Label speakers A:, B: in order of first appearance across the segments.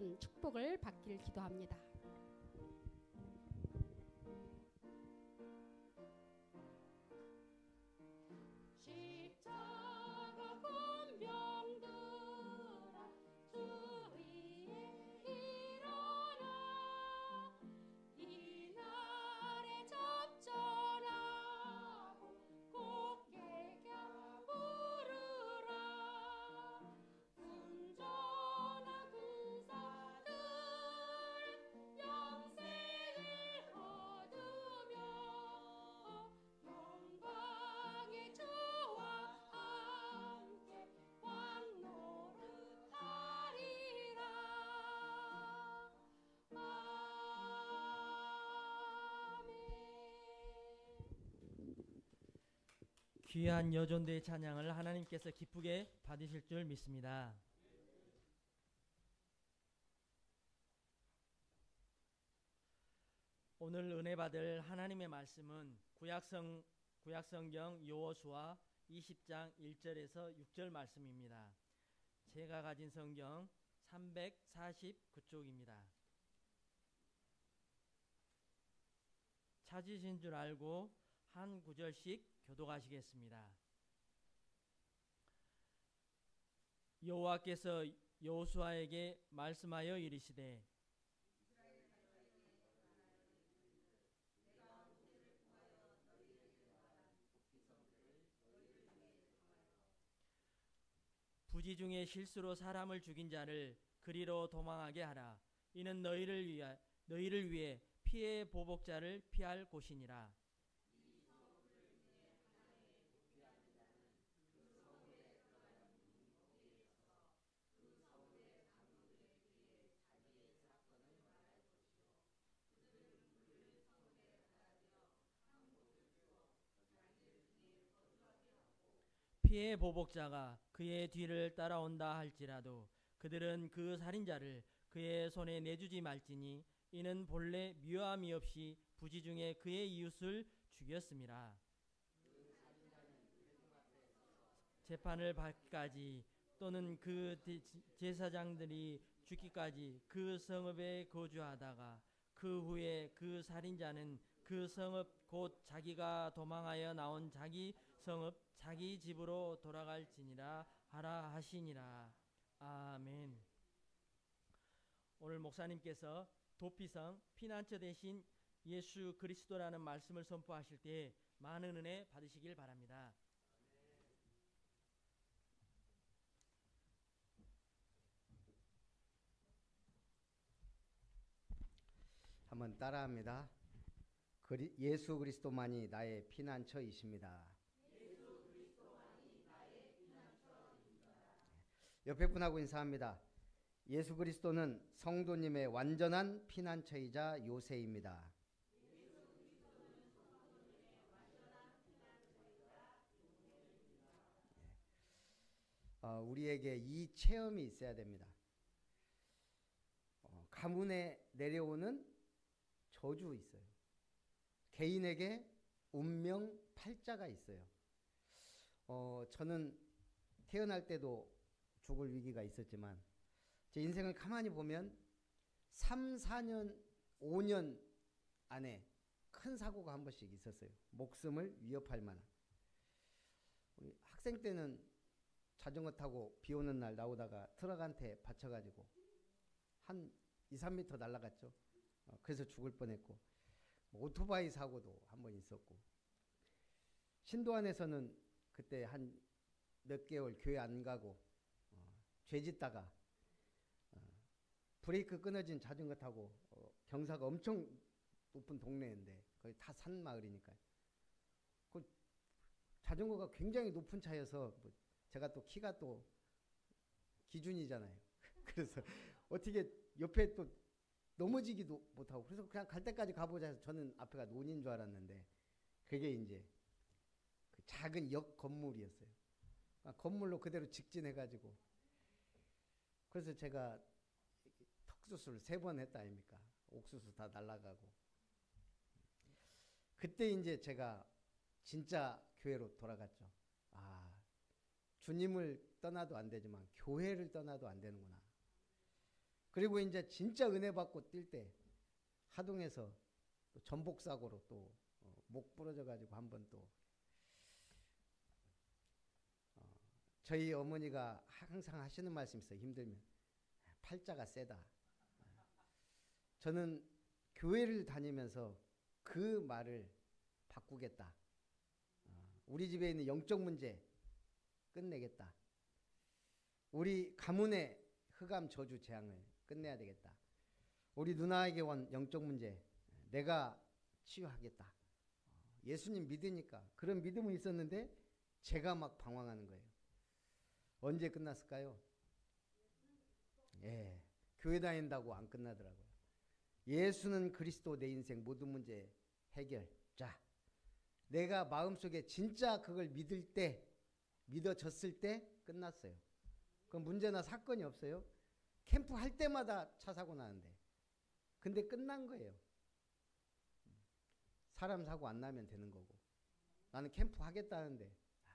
A: 큰 축복을 받길 기도합니다.
B: 십자가 권병들아 주 위에 일어나 이 날에 접전하고 곧게 부르라 군전한 군사들 영생을 얻으며 영광의 주와 함께 왕 노릇하리라. 아멘.
C: 귀한 여존대의 찬양을 하나님께서 기쁘게 받으실 줄 믿습니다. 오늘 은혜 받을 하나님의 말씀은 구약성경 여호수아 20장 1절에서 6절 말씀입니다. 제가 가진 성경 349쪽입니다. 찾으신 줄 알고 한 구절씩 교독하시겠습니다. 여호와께서 여호수아에게 말씀하여 이르시되 부지 중에 실수로 사람을 죽인 자를 그리로 도망하게 하라. 이는 너희를 위해 피해 보복자를 피할 곳이니라. 피해 보복자가 그의 뒤를 따라온다 할지라도 그들은 그 살인자를 그의 손에 내주지 말지니 이는 본래 미워함이 없이 부지 중에 그의 이웃을 죽였음이라. 재판을 받기까지 또는 그 제사장들이 죽기까지 그 성읍에 거주하다가 그 후에 그 살인자는 그 성읍 곧 자기가 도망하여 나온 자기 성읍 자기 집으로 돌아갈지니라 하라 하시니라. 아멘. 오늘 목사님께서 도피성 피난처 대신 예수 그리스도라는 말씀을 선포하실 때 많은 은혜 받으시길 바랍니다.
D: 한번 따라합니다. 예수 그리스도만이 나의 피난처이십니다. 옆에 분하고 인사합니다. 예수 그리스도는 성도님의 완전한 피난처이자 요새입니다. 우리에게 이 체험이 있어야 됩니다. 가문에 내려오는 저주 있어요. 개인에게 운명 팔자가 있어요. 저는 태어날 때도 죽을 위기가 있었지만 제 인생을 가만히 보면 3, 4년, 5년 안에 큰 사고가 한 번씩 있었어요. 목숨을 위협할 만한. 우리 학생 때는 자전거 타고 비 오는 날 나오다가 트럭한테 받쳐가지고 한 2, 3m 날아갔죠. 그래서 죽을 뻔했고, 오토바이 사고도 한 번 있었고, 신도안에서는 그때 한 몇 개월 교회 안 가고 죄 짓다가 브레이크 끊어진 자전거 타고 경사가 엄청 높은 동네인데 거기 다 산 마을이니까요. 그 자전거가 굉장히 높은 차여서 제가 또 키가 또 기준이잖아요. 그래서 어떻게 옆에 또 넘어지기도 못하고, 그래서 그냥 갈 때까지 가보자 해서 저는 앞에가 논인 줄 알았는데 그게 이제 그 작은 역 건물이었어요. 건물로 그대로 직진해가지고, 그래서 제가 턱수술 3번 했다 아닙니까? 옥수수 다 날아가고. 그때 이제 제가 진짜 교회로 돌아갔죠. 주님을 떠나도 안 되지만 교회를 떠나도 안 되는구나. 그리고 이제 진짜 은혜 받고 뛸 때 하동에서 또 전복 사고로 또 목 부러져 가지고 한번 또 저희 어머니가 항상 하시는 말씀이 있어요. 힘들면 팔자가 세다. 저는 교회를 다니면서 그 말을 바꾸겠다. 우리 집에 있는 영적 문제 끝내겠다. 우리 가문의 흑암 저주 재앙을 끝내야 되겠다. 우리 누나에게 온 영적 문제 내가 치유하겠다. 예수님 믿으니까 그런 믿음은 있었는데 제가 막 방황하는 거예요. 언제 끝났을까요? 예, 교회 다닌다고 안 끝나더라고요. 예수는 그리스도 내 인생 모든 문제 해결. 자, 내가 마음속에 진짜 그걸 믿을 때, 믿어졌을 때 끝났어요. 그럼 문제나 사건이 없어요. 캠프 할 때마다 차 사고 나는데. 근데 끝난 거예요. 사람 사고 안 나면 되는 거고. 나는 캠프 하겠다는데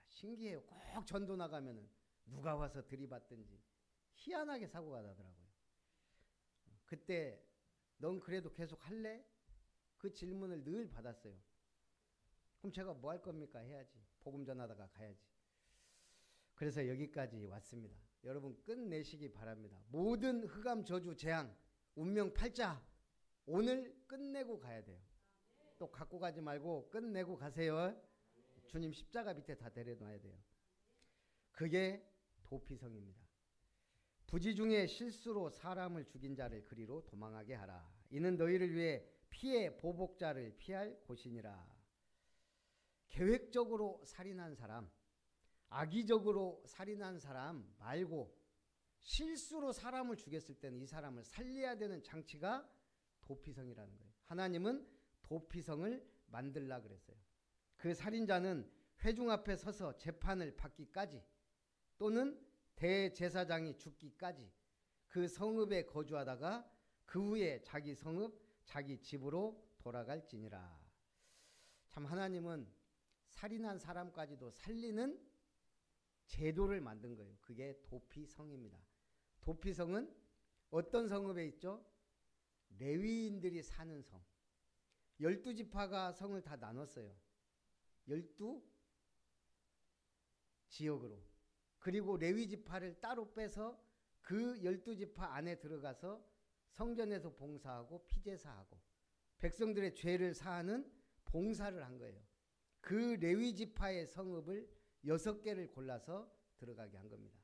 D: 신기해요. 꼭 전도 나가면은 누가 와서 들이받든지 희한하게 사고가 나더라고요. 그때 넌 그래도 계속 할래? 그 질문을 늘 받았어요. 그럼 제가 뭐 할 겁니까? 해야지. 복음 전하다가 가야지. 그래서 여기까지 왔습니다. 여러분 끝내시기 바랍니다. 모든 흑암 저주 재앙 운명 팔자 오늘 끝내고 가야 돼요. 또 갖고 가지 말고 끝내고 가세요. 주님 십자가 밑에 다 데려놔야 돼요. 그게 도피성입니다. 부지 중에 실수로 사람을 죽인 자를 그리로 도망하게 하라. 이는 너희를 위해 피해 보복자를 피할 곳이니라. 계획적으로 살인한 사람, 악의적으로 살인한 사람 말고 실수로 사람을 죽였을 때는 이 사람을 살려야 되는 장치가 도피성이라는 거예요. 하나님은 도피성을 만들라 그랬어요. 그 살인자는 회중 앞에 서서 재판을 받기까지 또는 대제사장이 죽기까지 그 성읍에 거주하다가 그 후에 자기 성읍, 자기 집으로 돌아갈지니라. 참 하나님은 살인한 사람까지도 살리는 제도를 만든 거예요. 그게 도피성입니다. 도피성은 어떤 성읍에 있죠? 레위인들이 사는 성. 12지파가 성을 다 나눴어요. 12지역으로. 그리고 레위지파를 따로 빼서 그 12지파 안에 들어가서 성전에서 봉사하고 피제사하고 백성들의 죄를 사하는 봉사를 한 거예요. 그 레위지파의 성읍을 6개를 골라서 들어가게 한 겁니다.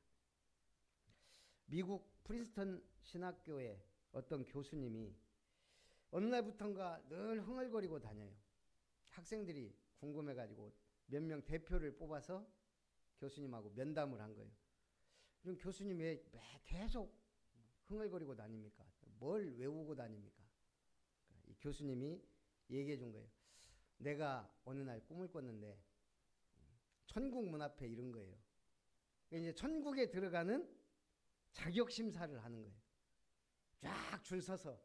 D: 미국 프린스턴 신학교의 어떤 교수님이 어느 날부턴가 늘 흥얼거리고 다녀요. 학생들이 궁금해가지고 몇 명 대표를 뽑아서 교수님하고 면담을 한 거예요. 그럼 교수님 왜 계속 흥얼거리고 다닙니까? 뭘 외우고 다닙니까? 이 교수님이 얘기해 준 거예요. 내가 어느 날 꿈을 꿨는데 천국 문 앞에 이런 거예요. 이제 천국에 들어가는 자격 심사를 하는 거예요. 쫙 줄 서서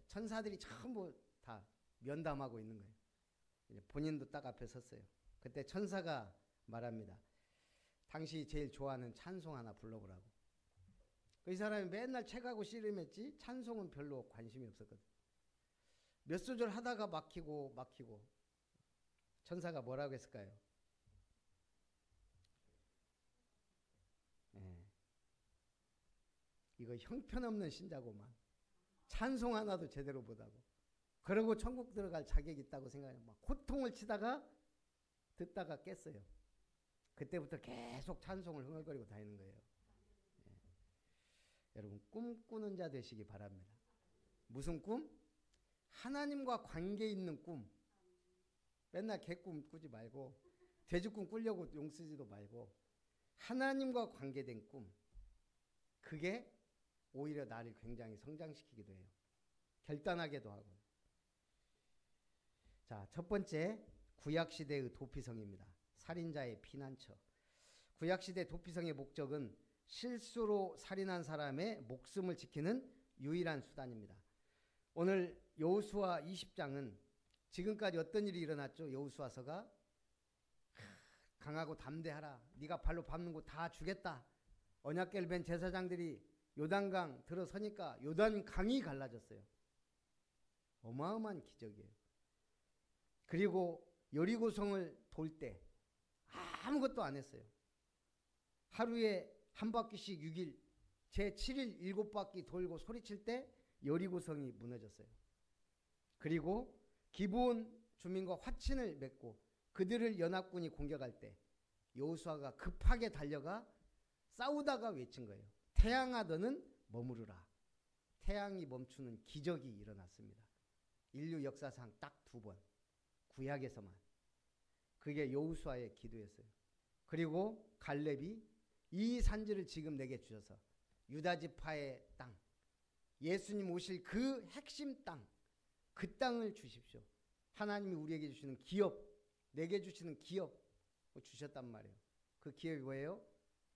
D: 천사들이 전부 다 면담하고 있는 거예요. 이제 본인도 딱 앞에 섰어요. 그때 천사가 말합니다. 당신이 제일 좋아하는 찬송 하나 불러보라고. 이 사람이 맨날 책하고 씨름했지 찬송은 별로 관심이 없었거든. 몇 소절 하다가 막히고 천사가 뭐라고 했을까요? 이거 형편없는 신자고만 찬송 하나도 제대로 못하고 그러고 천국 들어갈 자격이 있다고 생각해요. 막 호통을 치다가 듣다가 깼어요. 그때부터 계속 찬송을 흥얼거리고 다니는 거예요. 여러분 꿈꾸는 자 되시기 바랍니다. 무슨 꿈? 하나님과 관계 있는 꿈. 맨날 개꿈 꾸지 말고 돼지꿈 꾸려고 용 쓰지도 말고 하나님과 관계된 꿈. 그게 오히려 나를 굉장히 성장시키기도 해요. 결단하게도 하고. 자, 첫 번째 구약시대의 도피성입니다. 살인자의 피난처. 구약시대 도피성의 목적은 실수로 살인한 사람의 목숨을 지키는 유일한 수단입니다. 오늘 여호수아 20장은 지금까지 어떤 일이 일어났죠? 여호수아서가 강하고 담대하라. 네가 발로 밟는 곳 다 주겠다. 언약궤를 벤 제사장들이 요단강 들어서니까 요단강이 갈라졌어요. 어마어마한 기적이에요. 그리고 여리고성을 돌 때 아무것도 안 했어요. 하루에 한 바퀴씩 6일, 제 7일 7바퀴 돌고 소리칠 때 여리고성이 무너졌어요. 그리고 기브온 주민과 화친을 맺고 그들을 연합군이 공격할 때 여호수아가 급하게 달려가 싸우다가 외친 거예요. 태양아 너는 머무르라. 태양이 멈추는 기적이 일어났습니다. 인류 역사상 딱 2번. 구약에서만. 그게 여호수아의 기도였어요. 그리고 갈렙이 이 산지를 지금 내게 주셔서 유다 지파의 땅, 예수님 오실 그 핵심 땅, 그 땅을 주십시오. 하나님이 우리에게 주시는 기업, 내게 주시는 기업 주셨단 말이에요. 그 기업이 뭐예요?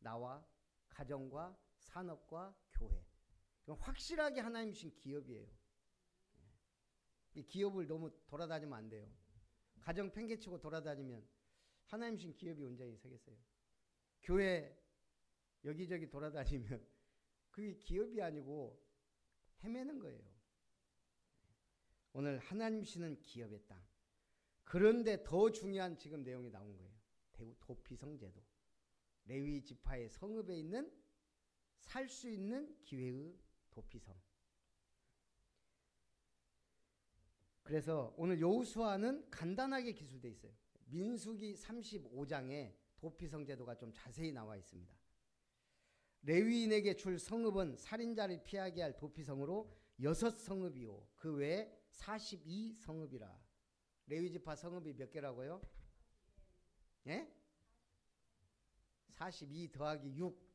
D: 나와 가정과 산업과 교회. 확실하게 하나님 주신 기업이에요. 이 기업을 너무 돌아다니면 안 돼요. 가정 팽개치고 돌아다니면 하나님 주신 기업이 온전히 서겠어요. 교회 여기저기 돌아다니면 그게 기업이 아니고 헤매는 거예요. 오늘 하나님 주시는 기업의 땅. 그런데 더 중요한 지금 내용이 나온 거예요. 도피성제도. 레위 지파의 성읍에 있는 살 수 있는 기회의 도피성. 그래서 오늘 여호수아는 간단하게 기술되어 있어요. 민수기 35장에 도피성 제도가 좀 자세히 나와 있습니다. 레위인에게 줄 성읍은 살인자를 피하게 할 도피성으로 6성읍이요 그 외에 42성읍이라. 레위지파 성읍이 몇 개라고요? 예? 42 더하기 6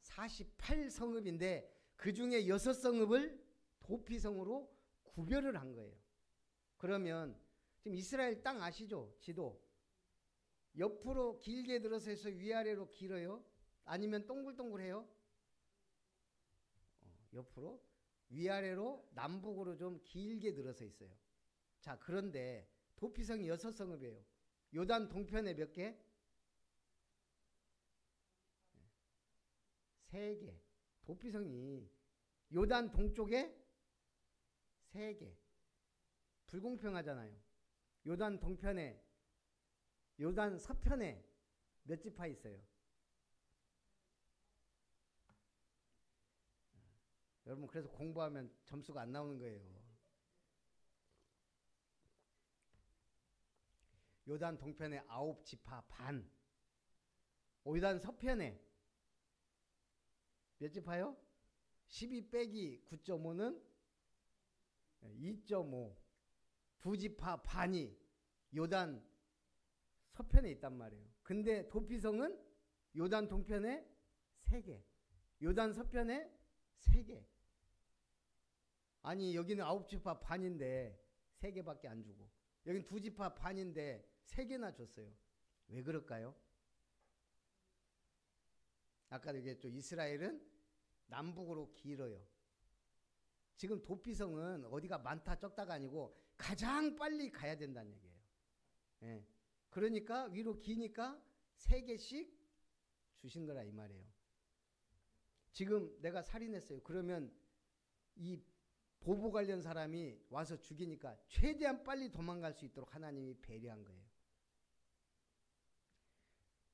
D: 48성읍인데 그 중에 6성읍을 도피성으로 구별을 한 거예요. 그러면 지금 이스라엘 땅 아시죠? 지도 옆으로 길게 들어서 해서 위아래로 길어요? 아니면 동글동글해요? 옆으로 위아래로 남북으로 좀 길게 늘어서 있어요. 자, 그런데 도피성이 6성읍이에요. 요단 동편에 몇 개? 3개. 도피성이 요단 동쪽에 3개. 불공평하잖아요. 요단 동편에, 요단 서편에 몇 지파 있어요? 여러분 그래서 공부하면 점수가 안 나오는 거예요. 요단 동편에 9지파 반. 요단 서편에 몇 지파요? 12 빼기 9.5는 2.5. 2지파 반이 요단 서편에 있단 말이에요. 근데 도피성은 요단 동편에 3개. 요단 서편에 3개. 아니 여기는 9지파 반인데 3개밖에 안 주고 여기는 2지파 반인데 3개나 줬어요. 왜 그럴까요? 아까도 얘기했죠. 이스라엘은 남북으로 길어요. 지금 도피성은 어디가 많다 적다가 아니고 가장 빨리 가야 된다는 얘기예요. 예. 그러니까 위로 기니까 3개씩 주신 거라 이 말이에요. 지금 내가 살인했어요. 그러면 이 보복 관련 사람이 와서 죽이니까 최대한 빨리 도망갈 수 있도록 하나님이 배려한 거예요.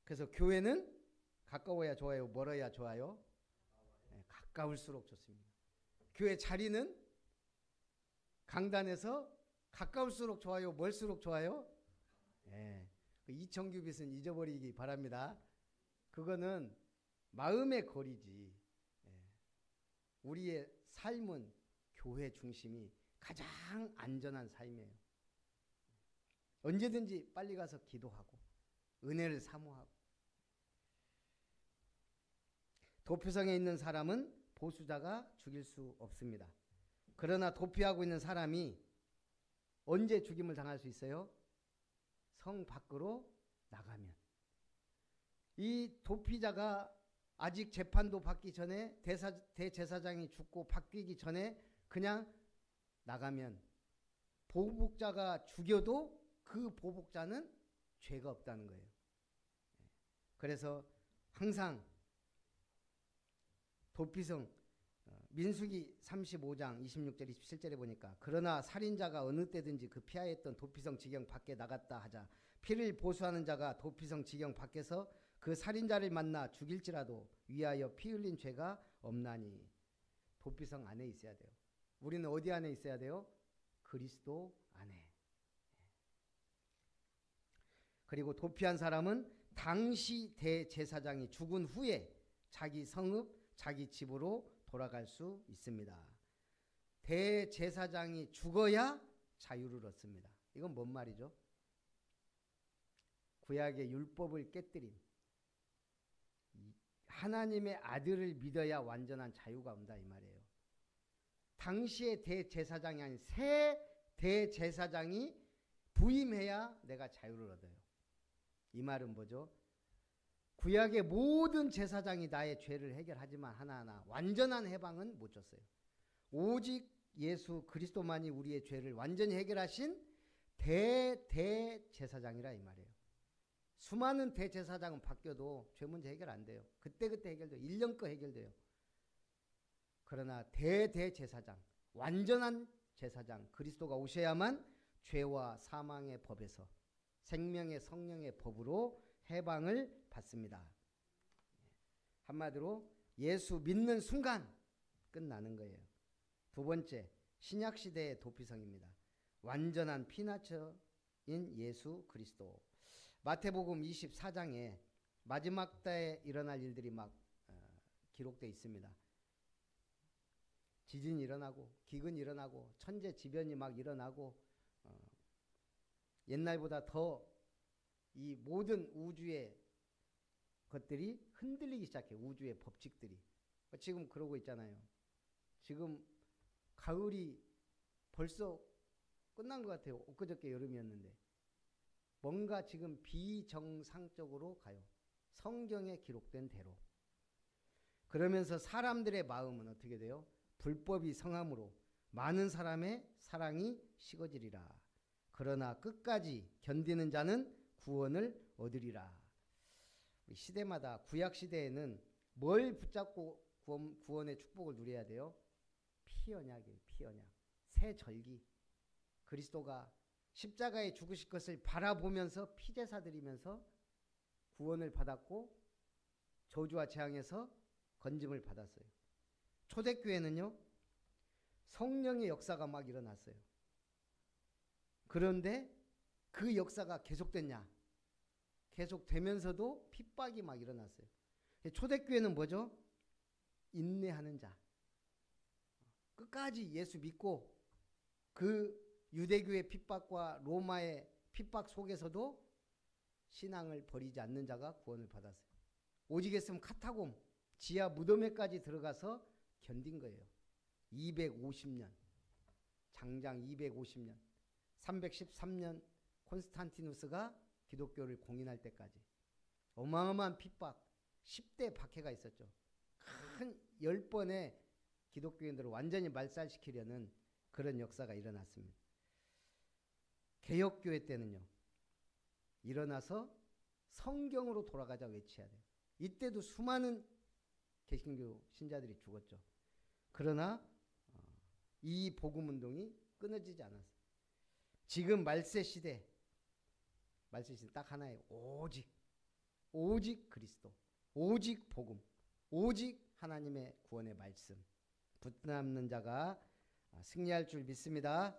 D: 그래서 교회는 가까워야 좋아요? 멀어야 좋아요? 네, 가까울수록 좋습니다. 교회 자리는 강단에서 가까울수록 좋아요? 멀수록 좋아요? 네. 그 이청규 빛은 잊어버리기 바랍니다. 그거는 마음의 거리지. 네. 우리의 삶은 교회 중심이 가장 안전한 삶이에요. 언제든지 빨리 가서 기도하고 은혜를 사모하고. 도피성에 있는 사람은 보수자가 죽일 수 없습니다. 그러나 도피하고 있는 사람이 언제 죽임을 당할 수 있어요? 성 밖으로 나가면. 이 도피자가 아직 재판도 받기 전에 대제사장이 죽고 바뀌기 전에 그냥 나가면 보복자가 죽여도 그 보복자는 죄가 없다는 거예요. 그래서 항상 도피성 민수기 35장 26절 27절에 보니까 그러나 살인자가 어느 때든지 그 피하였던 도피성 지경 밖에 나갔다 하자 피를 보수하는 자가 도피성 지경 밖에서 그 살인자를 만나 죽일지라도 위하여 피 흘린 죄가 없나니. 도피성 안에 있어야 돼요. 우리는 어디 안에 있어야 돼요? 그리스도 안에. 그리고 도피한 사람은 당시 대제사장이 죽은 후에 자기 성읍, 자기 집으로 돌아갈 수 있습니다. 대제사장이 죽어야 자유를 얻습니다. 이건 뭔 말이죠? 구약의 율법을 깨뜨린 하나님의 아들을 믿어야 완전한 자유가 온다 이 말이에요. 당시의 대제사장이 아닌 새 대제사장이 부임해야 내가 자유를 얻어요. 이 말은 뭐죠? 구약의 모든 제사장이 나의 죄를 해결하지만 하나하나 완전한 해방은 못 줬어요. 오직 예수 그리스도만이 우리의 죄를 완전히 해결하신 대제사장이라 이 말이에요. 수많은 대제사장은 바뀌어도 죄 문제 해결 안 돼요. 그때그때 해결돼요. 1년 거 해결돼요. 그러나 대제사장, 완전한 제사장 그리스도가 오셔야만 죄와 사망의 법에서 생명의 성령의 법으로 해방을 받습니다. 한마디로 예수 믿는 순간 끝나는 거예요. 두 번째, 신약시대의 도피성입니다. 완전한 피난처인 예수 그리스도. 마태복음 24장에 마지막 때에 일어날 일들이 막 기록되어 있습니다. 지진이 일어나고 기근이 일어나고 천재지변이 막 일어나고 옛날보다 더 이 모든 우주의 것들이 흔들리기 시작해요. 우주의 법칙들이. 지금 그러고 있잖아요. 지금 가을이 벌써 끝난 것 같아요. 엊그저께 여름이었는데. 뭔가 지금 비정상적으로 가요. 성경에 기록된 대로. 그러면서 사람들의 마음은 어떻게 돼요? 불법이 성함으로 많은 사람의 사랑이 식어지리라. 그러나 끝까지 견디는 자는 구원을 얻으리라. 시대마다 구약 시대에는 뭘 붙잡고 구원의 축복을 누려야 돼요? 피언약이에요. 피언약. 새 절기. 그리스도가 십자가에 죽으실 것을 바라보면서 피제사 드리면서 구원을 받았고 저주와 재앙에서 건짐을 받았어요. 초대교회는요. 성령의 역사가 막 일어났어요. 그런데 그 역사가 계속됐냐? 계속되면서도 핍박이 막 일어났어요. 초대교회는 뭐죠? 인내하는 자. 끝까지 예수 믿고 그 유대교의 핍박과 로마의 핍박 속에서도 신앙을 버리지 않는 자가 구원을 받았어요. 오직 했으면 카타곰, 지하 무덤에까지 들어가서 견딘 거예요. 250년. 장장 250년. 313년 콘스탄티누스가 기독교를 공인할 때까지 어마어마한 핍박, 10대 박해가 있었죠. 큰 10번의 기독교인들을 완전히 말살시키려는 그런 역사가 일어났습니다. 개혁교회 때는요. 일어나서 성경으로 돌아가자 외쳐야 돼요. 이때도 수많은 개신교 신자들이 죽었죠. 그러나 이 복음운동이 끊어지지 않았어요. 지금 말세 시대 딱 하나예요. 오직 그리스도, 오직 복음, 오직 하나님의 구원의 말씀. 붙남는 자가 승리할 줄 믿습니다.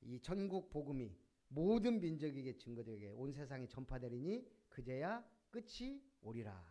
D: 이 전국 복음이 모든 민족에게 증거되게 온 세상에 전파되리니 그제야 끝이 오리라.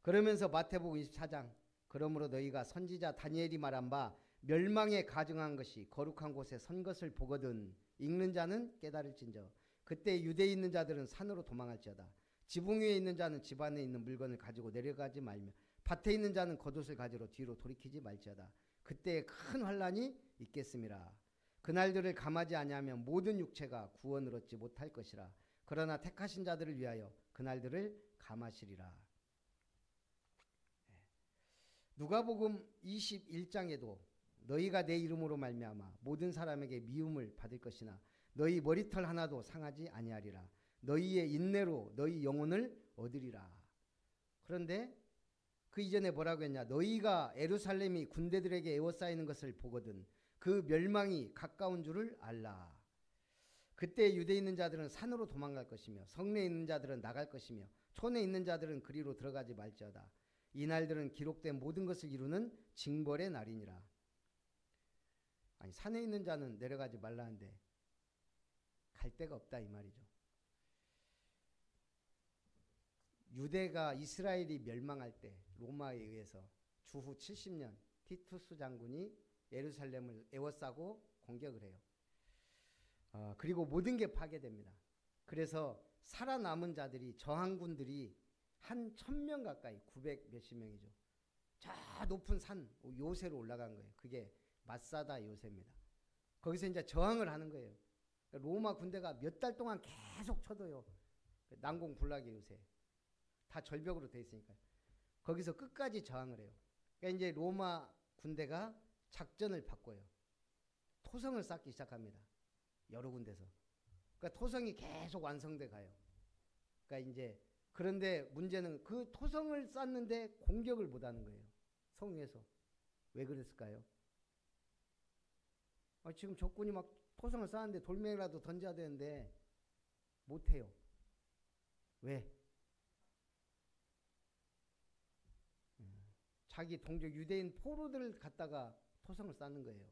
D: 그러면서 마태복음 24장 그러므로 너희가 선지자 다니엘이 말한 바 멸망에 가증한 것이 거룩한 곳에 선 것을 보거든 읽는 자는 깨달을진저 그때 유대에 있는 자들은 산으로 도망할지어다. 지붕 위에 있는 자는 집 안에 있는 물건을 가지고 내려가지 말며 밭에 있는 자는 겉옷을 가지러 뒤로 돌이키지 말지어다. 그때 큰 환란이 있겠음이라. 그날들을 감하지 아니하면 모든 육체가 구원을 얻지 못할 것이라. 그러나 택하신 자들을 위하여 그날들을 감하시리라. 누가복음 21장에도 너희가 내 이름으로 말미암아 모든 사람에게 미움을 받을 것이나 너희 머리털 하나도 상하지 아니하리라. 너희의 인내로 너희 영혼을 얻으리라. 그런데 그 이전에 뭐라고 했냐? 너희가 예루살렘이 군대들에게 에워싸이는 것을 보거든 그 멸망이 가까운 줄을 알라. 그때 유대에 있는 자들은 산으로 도망갈 것이며 성내에 있는 자들은 나갈 것이며 촌에 있는 자들은 그리로 들어가지 말지어다. 이 날들은 기록된 모든 것을 이루는 징벌의 날이니라. 아니 산에 있는 자는 내려가지 말라는데 갈 데가 없다 이 말이죠. 유대가 이스라엘이 멸망할 때 로마에 의해서 주후 70년 티투스 장군이 예루살렘을 에워싸고 공격을 해요. 그리고 모든 게 파괴됩니다. 그래서 살아남은 자들이 저항군들이 한 1000명 가까이 900 몇십 명이죠. 저 높은 산 요새로 올라간 거예요. 그게 마사다 요새입니다. 거기서 이제 저항을 하는 거예요. 로마 군대가 몇 달 동안 계속 쳐도요. 난공불락의 요새. 다 절벽으로 돼 있으니까요. 거기서 끝까지 저항을 해요. 그러니까 이제 로마 군대가 작전을 바꿔요. 토성을 쌓기 시작합니다. 여러 군데서. 그러니까 토성이 계속 완성돼 가요. 그러니까 이제 그런데 문제는 그 토성을 쌓는데 공격을 못 하는 거예요. 성 위에서. 왜 그랬을까요? 지금 적군이 막 토성을 쌓는데 돌멩이라도 던져야 되는데 못 해요. 왜? 자기 동족 유대인 포로들을 갖다가 토성을 쌓는 거예요.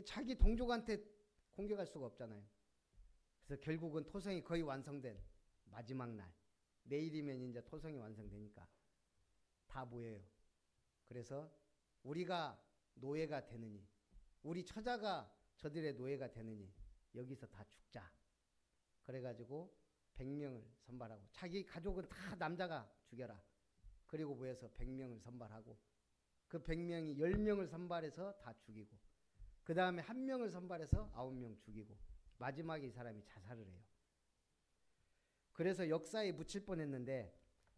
D: 자기 동족한테 공격할 수가 없잖아요. 그래서 결국은 토성이 거의 완성된 마지막 날, 내일이면 이제 토성이 완성되니까 다 모여요. 그래서 우리가 노예가 되느니, 우리 처자가 저들의 노예가 되느니 여기서 다 죽자. 그래가지고 100명을 선발하고 자기 가족은 다 남자가 죽여라. 그리고 모여서 100명을 선발하고 그 100명이 10명을 선발해서 다 죽이고 그 다음에 1명을 선발해서 9명 죽이고 마지막에 이 사람이 자살을 해요. 그래서 역사에 묻힐 뻔했는데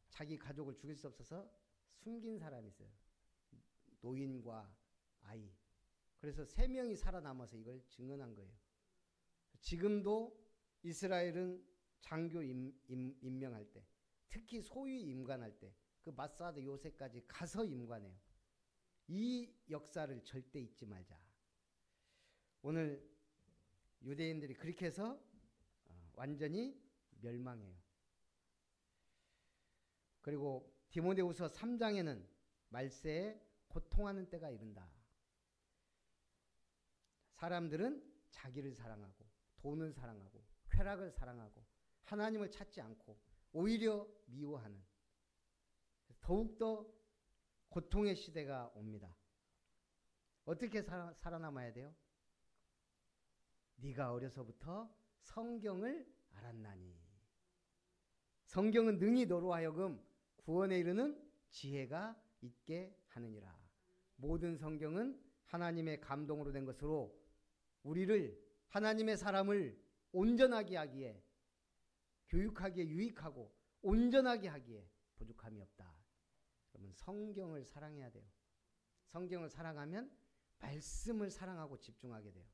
D: 자기 가족을 죽일 수 없어서 숨긴 사람이 있어요. 노인과 아이. 그래서 3명이 살아남아서 이걸 증언한 거예요. 지금도 이스라엘은 장교 임명할 때 특히 소위 임관할 때 그 마사다 요새까지 가서 임관해요. 이 역사를 절대 잊지 말자. 오늘 유대인들이 그렇게 해서 완전히 멸망해요. 그리고 디모데후서 3장에는 말세에 고통하는 때가 이른다. 사람들은 자기를 사랑하고 돈을 사랑하고 쾌락을 사랑하고 하나님을 찾지 않고 오히려 미워하는 더욱더 고통의 시대가 옵니다. 어떻게 살아남아야 돼요? 네가 어려서부터 성경을 알았나니. 성경은 능히 너로 하여금 구원에 이르는 지혜가 있게 하느니라. 모든 성경은 하나님의 감동으로 된 것으로 우리를 하나님의 사람을 온전하게 하기에 교육하기에 유익하고 온전하게 하기에 부족함이 없다. 그러면 성경을 사랑해야 돼요. 성경을 사랑하면 말씀을 사랑하고 집중하게 돼요.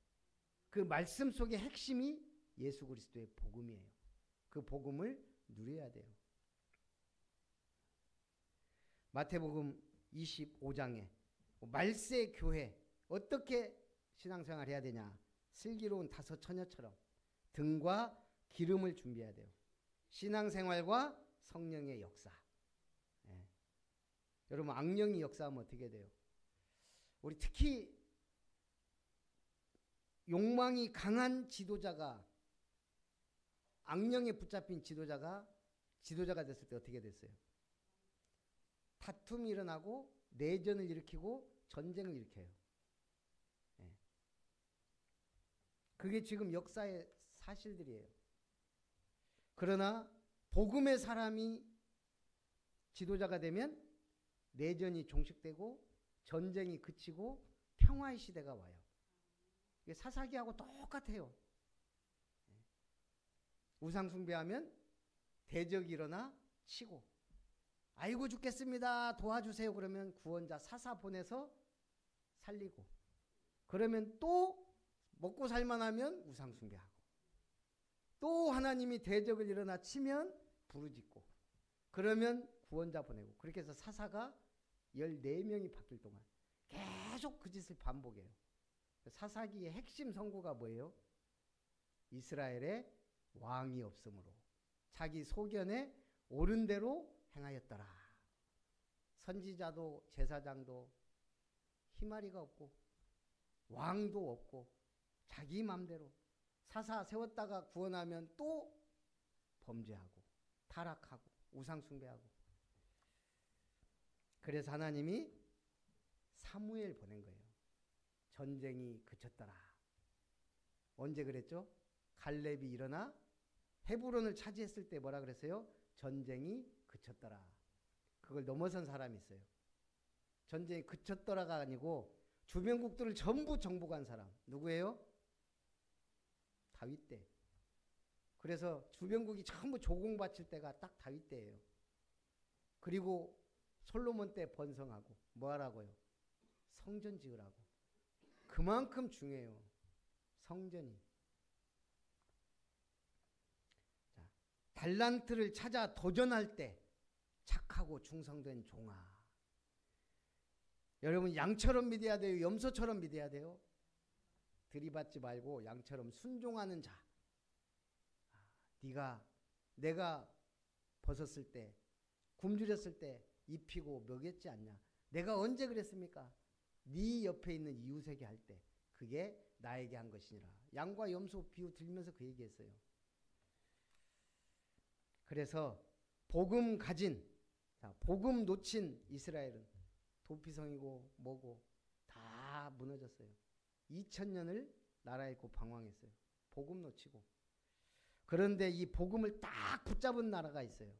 D: 그 말씀 속의 핵심이 예수 그리스도의 복음이에요. 그 복음을 누려야 돼요. 마태복음 25장에 말세 교회 어떻게 신앙생활 해야 되냐. 슬기로운 5 처녀처럼 등과 기름을 준비해야 돼요. 신앙생활과 성령의 역사. 여러분 악령이 역사하면 어떻게 돼요? 우리 특히 욕망이 강한 지도자가 악령에 붙잡힌 지도자가 됐을 때 어떻게 됐어요? 다툼이 일어나고 내전을 일으키고 전쟁을 일으켜요. 그게 지금 역사의 사실들이에요. 그러나 복음의 사람이 지도자가 되면 내전이 종식되고 전쟁이 그치고 평화의 시대가 와요. 이게 사사기하고 똑같아요. 우상 숭배하면 대적이 일어나 치고 아이고 죽겠습니다 도와주세요 그러면 구원자 사사 보내서 살리고 그러면 또 먹고 살만하면 우상 숭배하고 또 하나님이 대적을 일어나 치면 부르짖고 그러면 구원자 보내고 그렇게 해서 사사가 14명이 바뀔 동안 계속 그 짓을 반복해요. 사사기의 핵심 선고가 뭐예요? 이스라엘의 왕이 없으므로 자기 소견에 옳은 대로 행하였더라. 선지자도 제사장도 희마리가 없고 왕도 없고 자기 맘대로 사사 세웠다가 구원하면 또 범죄하고 타락하고 우상 숭배하고. 그래서 하나님이 사무엘 보낸 거예요. 전쟁이 그쳤더라. 언제 그랬죠? 갈렙이 일어나 헤브론을 차지했을 때 뭐라 그랬어요? 전쟁이 그쳤더라. 그걸 넘어선 사람이 있어요. 전쟁이 그쳤더라가 아니고 주변국들을 전부 정복한 사람. 누구예요? 다윗 때. 그래서 주변국이 전부 조공바칠 때가 딱 다윗 때예요. 그리고 솔로몬 때 번성하고 뭐 하라고요? 성전 지으라고. 그만큼 중요해요. 성전이. 자, 달란트를 찾아 도전할 때 착하고 충성된 종아. 여러분 양처럼 믿어야 돼요? 염소처럼 믿어야 돼요? 들이받지 말고 양처럼 순종하는 자. 내가 벗었을 때 굶주렸을 때 입히고 먹였지 않냐? 내가 언제 그랬습니까? 네 옆에 있는 이웃에게 할 때 그게 나에게 한 것이니라. 양과 염소 비유 들면서 그 얘기했어요. 그래서 복음 가진, 복음 놓친 이스라엘은 도피성이고 뭐고 다 무너졌어요. 2000년을 나라 잃고 방황했어요. 복음 놓치고. 그런데 이 복음을 딱 붙잡은 나라가 있어요.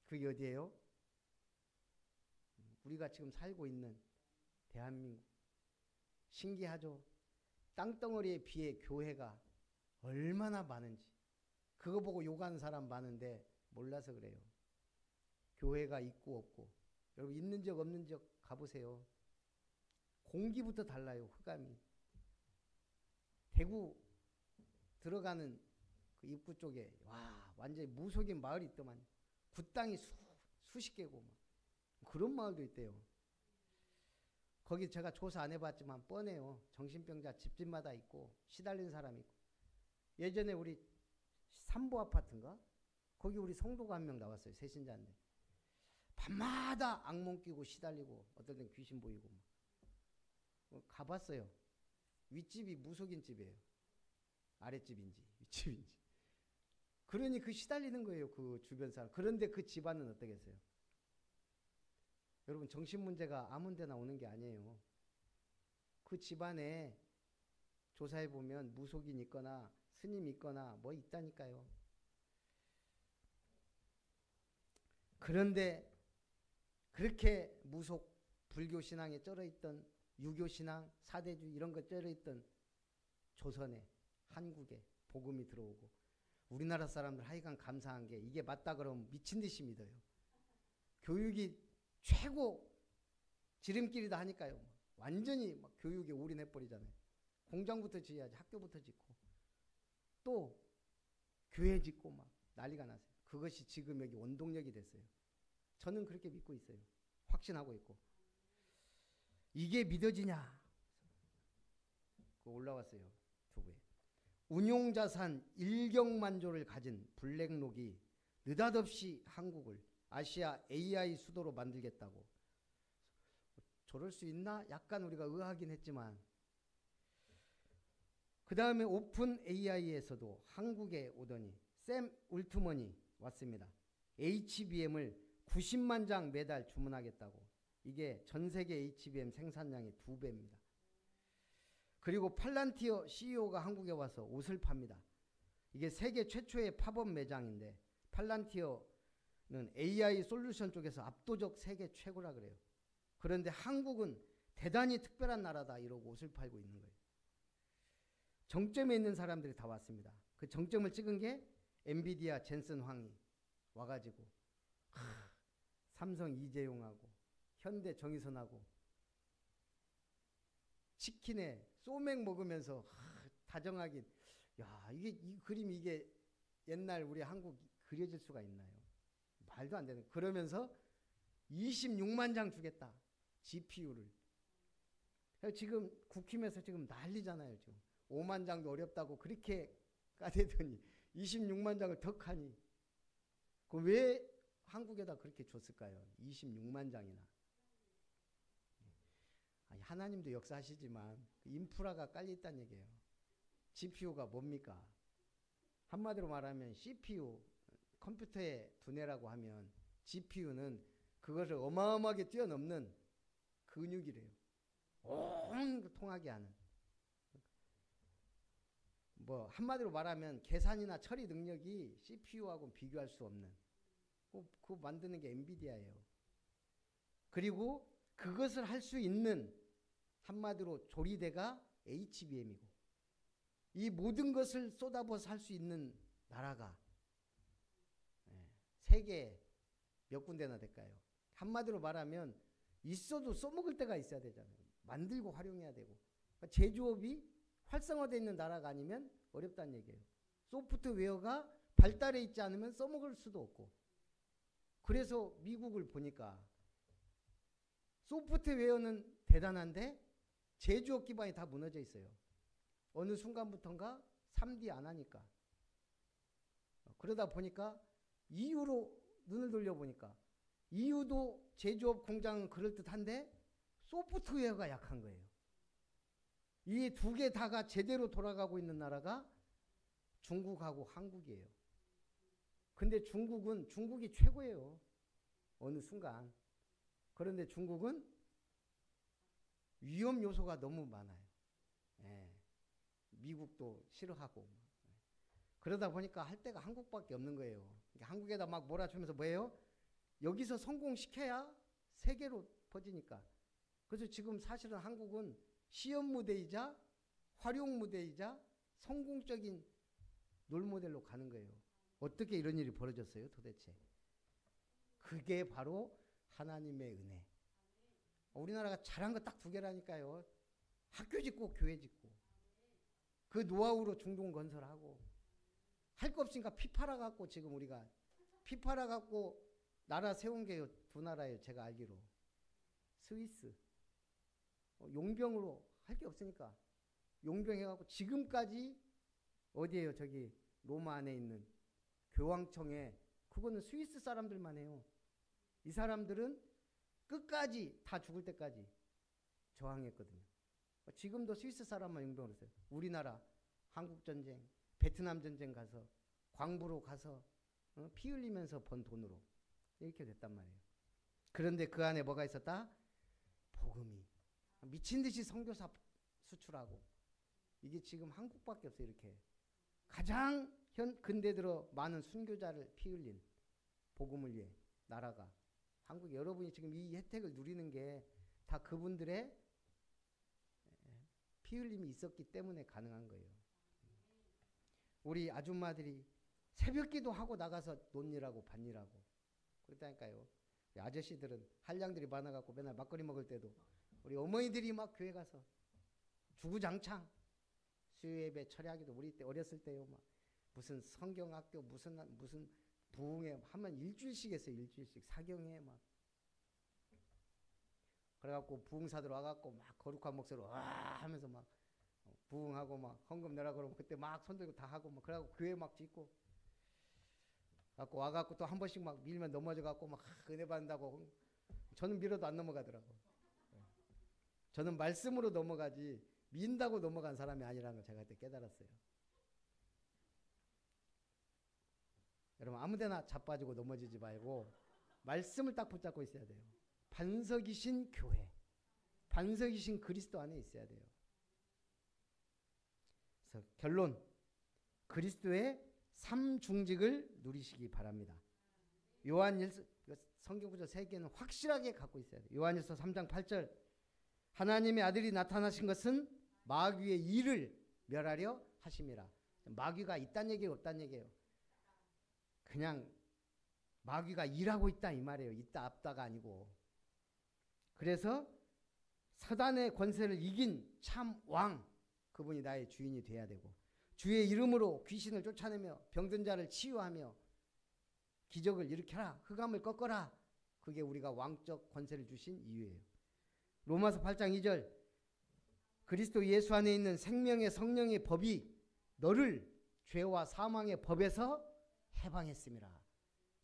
D: 그게 어디예요? 우리가 지금 살고 있는 대한민국. 신기하죠? 땅덩어리에 비해 교회가 얼마나 많은지. 그거 보고 욕하는 사람 많은데 몰라서 그래요. 교회가 있고 없고. 여러분 있는 적 없는 적 가보세요. 공기부터 달라요. 흑암이. 대구 들어가는 그 입구 쪽에 와 완전히 무속인 마을이 있더만. 굿땅이 수십 개고 막. 그런 마을도 있대요. 거기 제가 조사 안 해봤지만 뻔해요. 정신병자 집집마다 있고 시달린 사람이 있고. 예전에 우리 삼보 아파트인가? 거기 우리 성도가 한 명 나왔어요. 새신자인데. 밤마다 악몽 끼고 시달리고 어떨 땐 귀신 보이고 가봤어요. 윗집이 무속인 집이에요. 아랫집인지 윗집인지. 그러니 그 시달리는 거예요. 그 주변 사람. 그런데 그 집안은 어떻겠어요? 여러분 정신 문제가 아무 데나 오는 게 아니에요. 그 집안에 조사해 보면 무속인 있거나 스님 있거나 뭐 있다니까요. 그런데 그렇게 무속 불교 신앙에 쩔어있던 유교 신앙, 사대주의 이런 거 쩔어있던 조선에 한국에 복음이 들어오고 우리나라 사람들 하여간 감사한 게 이게 맞다 그러면 미친 듯이 믿어요. 교육이 최고 지름길이다 하니까요. 완전히 막 교육에 올인해버리잖아요. 공장부터 지어야지 학교부터 짓고 또 교회 짓고 막 난리가 났어요. 그것이 지금 여기 원동력이 됐어요. 저는 그렇게 믿고 있어요. 확신하고 있고. 이게 믿어지냐? 그거 올라왔어요. 두부에. 운용자산 1경만조를 가진 블랙록이 느닷없이 한국을 아시아 AI 수도로 만들겠다고. 저럴 수 있나? 약간 우리가 의아하긴 했지만 그 다음에 오픈 AI에서도 한국에 오더니 샘 울트먼이 왔습니다. HBM을 90만 장 매달 주문하겠다고. 이게 전 세계 HBM 생산량의 2배입니다. 그리고 팔란티어 CEO가 한국에 와서 옷을 팝니다. 이게 세계 최초의 팝업 매장인데 팔란티어는 AI 솔루션 쪽에서 압도적 세계 최고라 그래요. 그런데 한국은 대단히 특별한 나라다 이러고 옷을 팔고 있는 거예요. 정점에 있는 사람들이 다 왔습니다. 그 정점을 찍은 게 엔비디아 젠슨 황이 와가지고 삼성 이재용하고 현대 정의선하고 치킨에 소맥 먹으면서 다정하게 야 이게 이 그림이 이게 옛날 우리 한국 그려질 수가 있나요? 말도 안 되는. 그러면서 26만 장 주겠다. GPU를. 지금 국힘에서 지금 난리잖아요. 지금 5만 장도 어렵다고 그렇게 까대더니 26만 장을 더 하니. 그 왜 한국에다 그렇게 줬을까요? 26만 장이나. 아니, 하나님도 역사하시지만 인프라가 깔려있다는 얘기예요. GPU가 뭡니까? 한마디로 말하면 CPU, 컴퓨터의 두뇌라고 하면 GPU는 그것을 어마어마하게 뛰어넘는 근육이래요. 온 통하게 하는. 뭐 한마디로 말하면 계산이나 처리 능력이 CPU하고 비교할 수 없는 그거 만드는 게 엔비디아예요. 그리고 그것을 할 수 있는 한마디로 조리대가 HBM이고 이 모든 것을 쏟아부어서 할 수 있는 나라가 세계 몇 군데나 될까요? 한마디로 말하면 있어도 써먹을 때가 있어야 되잖아요. 만들고 활용해야 되고. 그러니까 제조업이 활성화되어 있는 나라가 아니면 어렵다는 얘기예요. 소프트웨어가 발달해 있지 않으면 써먹을 수도 없고. 그래서 미국을 보니까 소프트웨어는 대단한데 제조업 기반이 다 무너져 있어요. 어느 순간부터인가 3D 안 하니까. 그러다 보니까 EU로 눈을 돌려보니까 EU도 제조업 공장은 그럴듯한데 소프트웨어가 약한 거예요. 이 두 개 다가 제대로 돌아가고 있는 나라가 중국하고 한국이에요. 근데 중국이 최고예요. 어느 순간. 그런데 중국은 위험 요소가 너무 많아요. 미국도 싫어하고. 그러다 보니까 할 데가 한국밖에 없는 거예요. 그러니까 한국에다 막 몰아주면서 뭐예요? 여기서 성공시켜야 세계로 퍼지니까. 그래서 지금 사실은 한국은 시험 무대이자 활용 무대이자 성공적인 롤모델로 가는 거예요. 어떻게 이런 일이 벌어졌어요 도대체? 그게 바로 하나님의 은혜. 우리나라가 잘한 거 딱 두 개라니까요. 학교 짓고 교회 짓고. 그 노하우로 중동 건설하고. 할 거 없으니까 피 팔아갖고 지금 우리가 피 팔아갖고 나라 세운 게 두 나라예요. 제가 알기로. 스위스. 용병으로 할 게 없으니까 용병해갖고 지금까지 어디에요? 저기 로마 안에 있는 교황청에 그거는 스위스 사람들만 해요. 이 사람들은 끝까지 다 죽을 때까지 저항했거든요. 지금도 스위스 사람만 용병을 했어요. 우리나라 한국전쟁, 베트남전쟁 가서 광부로 가서 피 흘리면서 번 돈으로 이렇게 됐단 말이에요. 그런데 그 안에 뭐가 있었다? 복음이. 미친 듯이 선교사 수출하고. 이게 지금 한국밖에 없어요. 이렇게 가장 근대 들어 많은 순교자를 피 흘린 복음을 위해 나라가 한국. 여러분이 지금 이 혜택을 누리는 게 다 그분들의 피 흘림이 있었기 때문에 가능한 거예요. 우리 아줌마들이 새벽기도 하고 나가서 논일하고 밭일하고 그렇다니까요. 아저씨들은 한량들이 많아갖고 맨날 막걸리 먹을 때도 우리 어머니들이 막 교회 가서 주구장창 수요예배 철야기도 우리 때 어렸을 때요. 막 무슨 성경학교 무슨 부흥회 하면 일주일씩 했어요. 일주일씩 사경회 막. 그래갖고 부흥사들 와갖고 막 거룩한 목소리로 와 하면서 막 부흥하고 막 헌금 내라 그러면 그때 막 손들고 다 하고 막 그래갖고 교회 막 짓고 갖고 와갖고 또 한 번씩 막 밀면 넘어져갖고 막 은혜 받는다고. 저는 밀어도 안 넘어가더라고. 저는 말씀으로 넘어가지 민다고 넘어간 사람이 아니라는 걸 제가 그때 깨달았어요. 여러분 아무데나 자빠지고 넘어지지 말고 말씀을 딱 붙잡고 있어야 돼요. 반석이신 교회, 반석이신 그리스도 안에 있어야 돼요. 그래서 결론, 그리스도의 삼중직을 누리시기 바랍니다. 요한일서 성경구절 3개는 확실하게 갖고 있어야 돼요. 요한일서 3장 8절 하나님의 아들이 나타나신 것은 마귀의 일을 멸하려 하심이라. 마귀가 있다는 얘기예요, 없다는 얘기예요? 그냥 마귀가 일하고 있다 이 말이에요. 있다 없다가 아니고. 그래서 사단의 권세를 이긴 참 왕, 그분이 나의 주인이 돼야 되고 주의 이름으로 귀신을 쫓아내며 병든 자를 치유하며 기적을 일으켜라, 흑암을 꺾어라, 그게 우리가 왕적 권세를 주신 이유예요. 로마서 8장 2절 그리스도 예수 안에 있는 생명의 성령의 법이 너를 죄와 사망의 법에서 해방했음이라.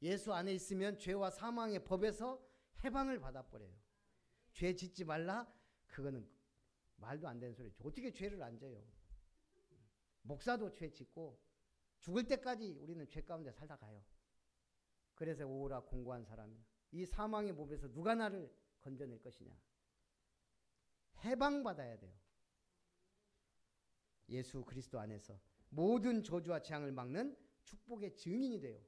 D: 예수 안에 있으면 죄와 사망의 법에서 해방을 받아버려요. 죄 짓지 말라? 그거는 말도 안 되는 소리죠. 어떻게 죄를 안 져요? 목사도 죄 짓고 죽을 때까지 우리는 죄 가운데 살다 가요. 그래서 오라 공고한 사람이야. 이 사망의 법에서 누가 나를 건져낼 것이냐. 해방받아야 돼요. 예수 그리스도 안에서 모든 저주와 재앙을 막는 축복의 증인이 돼요.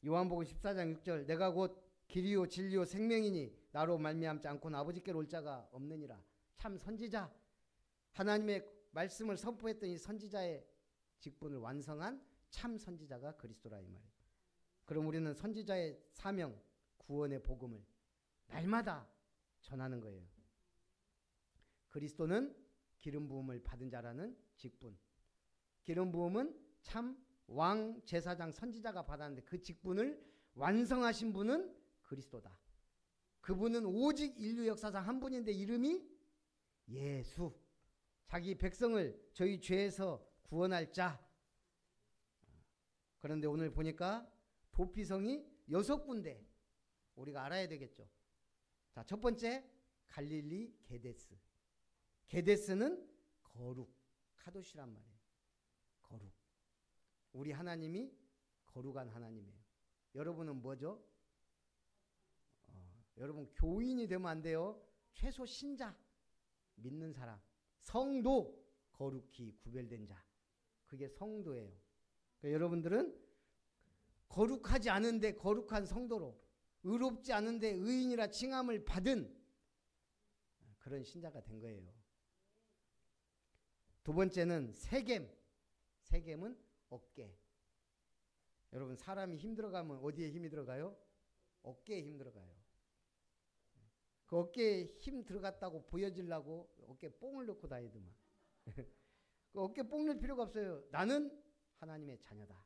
D: 요한복음 14장 6절 내가 곧 길이요 진리요 생명이니 나로 말미암지 않고는 아버지께로 올 자가 없느니라. 참 선지자 하나님의 말씀을 선포했던 이 선지자의 직분을 완성한 참 선지자가 그리스도라 이 말이에요. 그럼 우리는 선지자의 사명 구원의 복음을 날마다 전하는 거예요. 그리스도는 기름 부음을 받은 자라는 직분. 기름 부음은 참 왕 제사장 선지자가 받았는데 그 직분을 완성하신 분은 그리스도다. 그분은 오직 인류 역사상 한 분인데 이름이 예수. 자기 백성을 저희 죄에서 구원할 자. 그런데 오늘 보니까 도피성이 6군데 우리가 알아야 되겠죠. 자, 첫 번째 갈릴리 게데스. 게데스는 거룩, 카도시란 말이에요. 거룩. 우리 하나님이 거룩한 하나님이에요. 여러분은 뭐죠? 여러분 교인이 되면 안 돼요. 최소 신자, 믿는 사람. 성도, 거룩히 구별된 자. 그게 성도예요. 그러니까 여러분들은 거룩하지 않은데 거룩한 성도로, 의롭지 않은데 의인이라 칭함을 받은 그런 신자가 된 거예요. 두 번째는 세겜. 세겜은 어깨. 여러분 사람이 힘들어가면 어디에 힘이 들어가요? 어깨에 힘 들어가요. 그 어깨에 힘 들어갔다고 보여지려고 어깨에 뽕을 넣고 다니더만. 그 어깨에 뽕 넣을 필요가 없어요. 나는 하나님의 자녀다.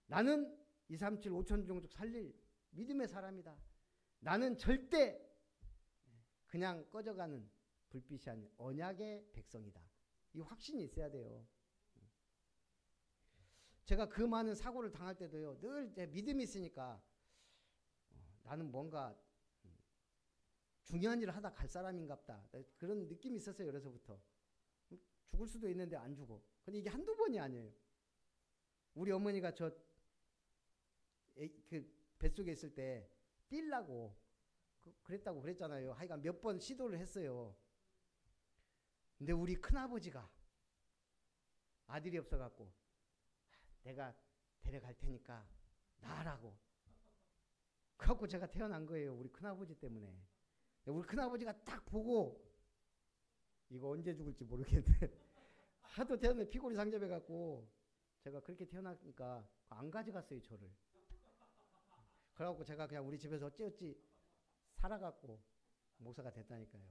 D: 나는 2, 3, 7, 5천 종족 살릴 믿음의 사람이다. 나는 절대 그냥 꺼져가는 불빛이 아닌 언약의 백성이다. 이 확신이 있어야 돼요. 제가 그 많은 사고를 당할 때도요. 늘 제 믿음이 있으니까 나는 뭔가 중요한 일을 하다 갈 사람인갑다. 그런 느낌이 있었어요. 그래서부터. 죽을 수도 있는데 안 죽어. 근데 이게 한두 번이 아니에요. 우리 어머니가 그 뱃속에 있을 때 뛸라고 그랬다고 그랬잖아요. 하여간 몇 번 시도를 했어요. 근데 우리 큰아버지가 아들이 없어갖고 내가 데려갈 테니까 나라고. 그래갖고 제가 태어난 거예요. 우리 큰아버지 때문에. 우리 큰아버지가 딱 보고 이거 언제 죽을지 모르겠는데 하도 태어나서 피골이 상접해갖고 제가 그렇게 태어나니까 안 가져갔어요. 저를. 그래갖고 제가 그냥 우리 집에서 어찌어찌 살아갖고 목사가 됐다니까요.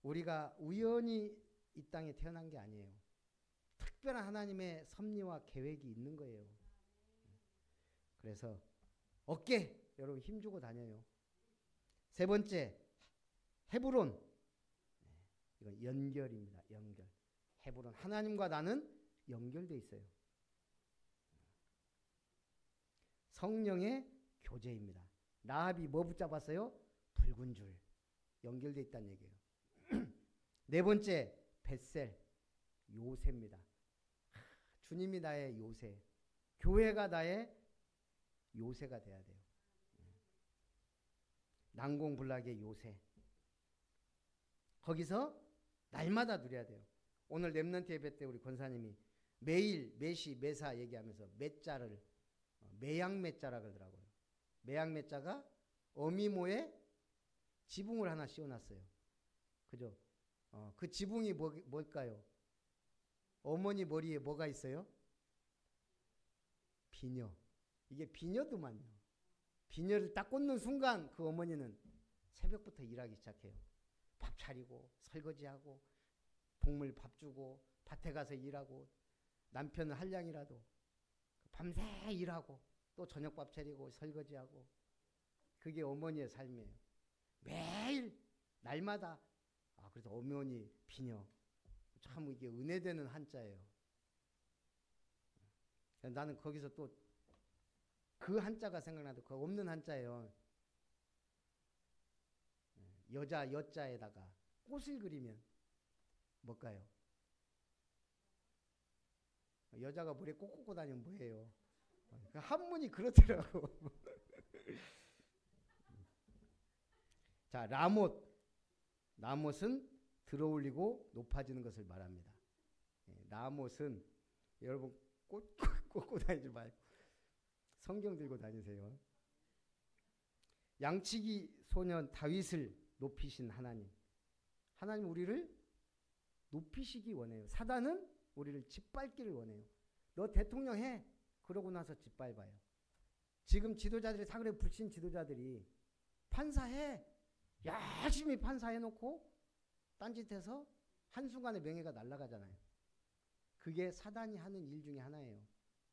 D: 우리가 우연히 이 땅에 태어난 게 아니에요. 특별한 하나님의 섭리와 계획이 있는 거예요. 그래서 어깨 여러분 힘주고 다녀요. 세 번째 헤브론. 이건 연결입니다. 연결. 헤브론 하나님과 나는 연결돼 있어요. 성령의 교제입니다. 라합이 뭐 붙잡았어요? 붉은 줄. 연결돼 있다는 얘기예요. 네 번째 벳셀 요새입니다. 주님이 나의 요새. 교회가 나의 요새가 돼야 돼요. 난공불락의 요새. 거기서 날마다 누려야 돼요. 오늘 렘넌트 예배 때 우리 권사님이 매일 매시 매사 얘기하면서 매자를 매양매자라 그러더라고요. 매양매자가 어미모에 지붕을 하나 씌워놨어요. 그죠? 그 지붕이 뭘까요? 어머니 머리에 뭐가 있어요? 비녀. 이게 비녀도만요. 비녀를 딱 꽂는 순간 그 어머니는 새벽부터 일하기 시작해요. 밥 차리고 설거지하고 동물 밥 주고 밭에 가서 일하고 남편은 한량이라도 밤새 일하고 또 저녁밥 차리고 설거지하고 그게 어머니의 삶이에요. 매일 날마다. 그래서 어머니 비녀 참 이게 은혜되는 한자예요. 나는 거기서 또 그 한자가 생각나도 그 없는 한자예요. 여자 여자에다가 꽃을 그리면 뭘까요? 여자가 머리에 꽃 꽂고 다니면 뭐예요? 한문이 그렇더라고. 자, 라못은 들어올리고 높아지는 것을 말합니다. 라못은 여러분 꽃 꽂고 다니지 말고 성경 들고 다니세요. 양치기 소년 다윗을 높이신 하나님. 하나님 우리를 높이시기 원해요. 사단은 우리를 짓밟기를 원해요. 너 대통령 해. 그러고 나서 짓밟아요. 지금 지도자들이 다 그래. 불신 지도자들이 판사해. 열심히 판사해놓고 딴짓해서 한순간에 명예가 날아가잖아요. 그게 사단이 하는 일 중에 하나예요.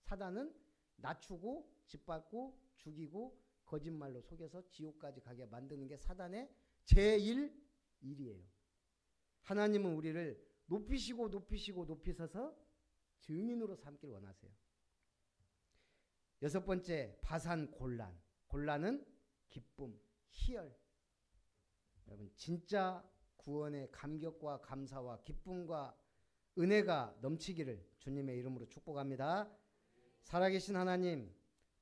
D: 사단은 낮추고 짓밟고 죽이고 거짓말로 속여서 지옥까지 가게 만드는 게 사단의 제1일이에요. 하나님은 우리를 높이시고 높이셔서 증인으로 삼길 원하세요. 6번째, 바산 곤란. 곤란은 기쁨, 희열. 여러분 진짜 구원의 감격과 감사와 기쁨과 은혜가 넘치기를 주님의 이름으로 축복합니다. 살아계신 하나님,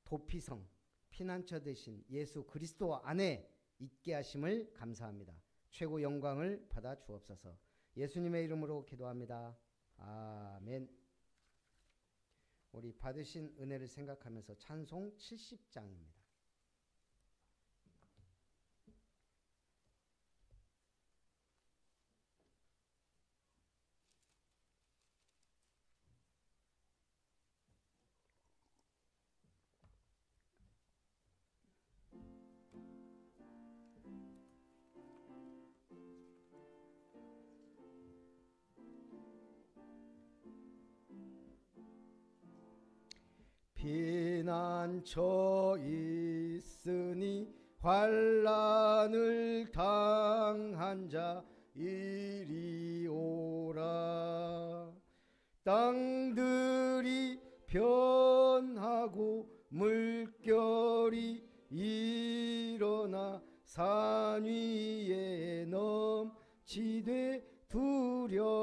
D: 도피성, 피난처 되신 예수 그리스도 안에 있게 하심을 감사합니다. 최고 영광을 받아 주옵소서. 예수님의 이름으로 기도합니다. 아멘. 우리 받으신 은혜를 생각하면서 찬송 70장입니다. 피난처 있으니 환난을 당한 자 이리 오라. 땅들이 변하고 물결이 일어나 산 위에 넘치되 두렵잖네.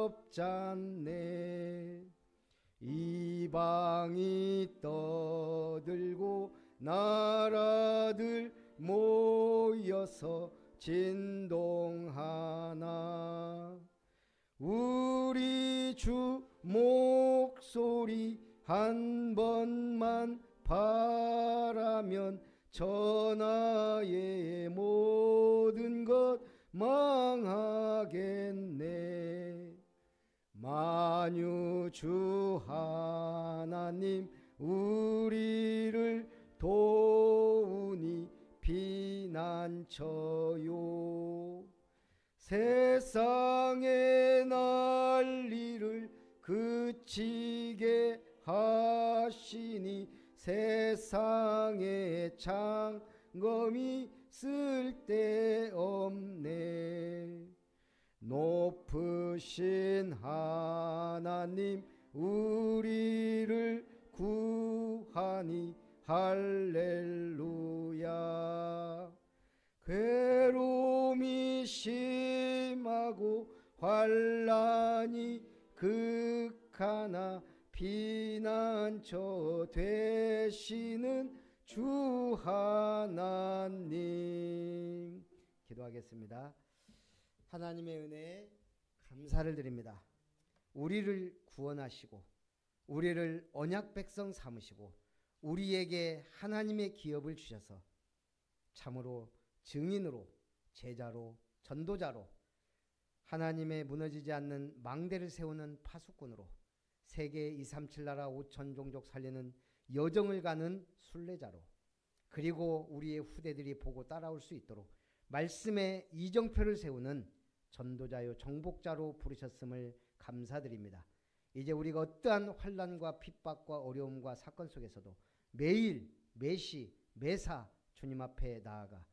D: 이방이 떠들고 나라들 모여서 진동하나. 우리 주 목소리 한 번만 바라면 전하의 모든 것 망하겠네. 만유주 하나님 우리를 도우니 피난처요. 세상의 난리를 그치게 하시니 세상의 창검이 쓸데없네. 높으신 하나님 우리를 구하니 할렐루야. 괴로움이 심하고 환난이 극하나 피난처 되시는 주 하나님. 기도하겠습니다. 하나님의 은혜에 감사를 드립니다. 우리를 구원하시고 우리를 언약 백성 삼으시고 우리에게 하나님의 기업을 주셔서 참으로 증인으로 제자로 전도자로 하나님의 무너지지 않는 망대를 세우는 파수꾼으로 세계 237 나라 5천 종족 살리는 여정을 가는 순례자로 그리고 우리의 후대들이 보고 따라올 수 있도록 말씀의 이정표를 세우는 전도자요 정복자로 부르셨음을 감사드립니다. 이제 우리가 어떠한 환난과 핍박과 어려움과 사건 속에서도 매일 매시 매사 주님 앞에 나아가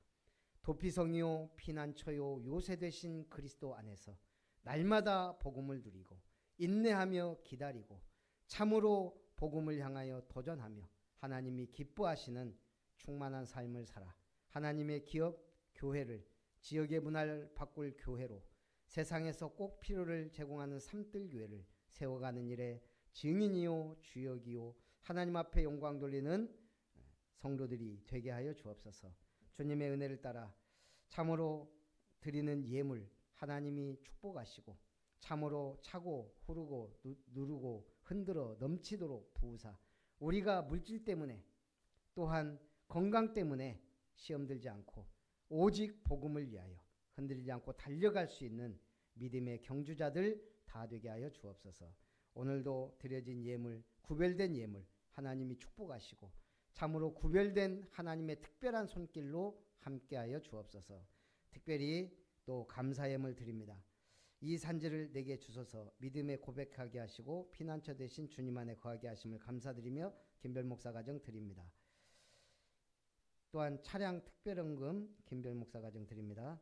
D: 도피성이요 피난처요 요새 되신 그리스도 안에서 날마다 복음을 누리고 인내하며 기다리고 참으로 복음을 향하여 도전하며 하나님이 기뻐하시는 충만한 삶을 살아 하나님의 기업 교회를 지역의 문화를 바꿀 교회로 세상에서 꼭 필요를 제공하는 삼뜰 교회를 세워가는 일에 증인이요 주역이요 하나님 앞에 영광 돌리는 성도들이 되게 하여 주옵소서. 주님의 은혜를 따라 참으로 드리는 예물 하나님이 축복하시고 참으로 차고 흐르고 누르고 흔들어 넘치도록 부으사 우리가 물질 때문에 또한 건강 때문에 시험 들지 않고 오직 복음을 위하여 흔들리지 않고 달려갈 수 있는 믿음의 경주자들 다 되게 하여 주옵소서. 오늘도 드려진 예물 구별된 예물 하나님이 축복하시고 참으로 구별된 하나님의 특별한 손길로 함께하여 주옵소서. 특별히 또 감사 예물 드립니다. 이 산지를 내게 주소서. 믿음에 고백하게 하시고 피난처 되신 주님 안에 거하게 하심을 감사드리며 김별 목사 가정 드립니다. 또한 차량 특별헌금 김별 목사 가정 드립니다.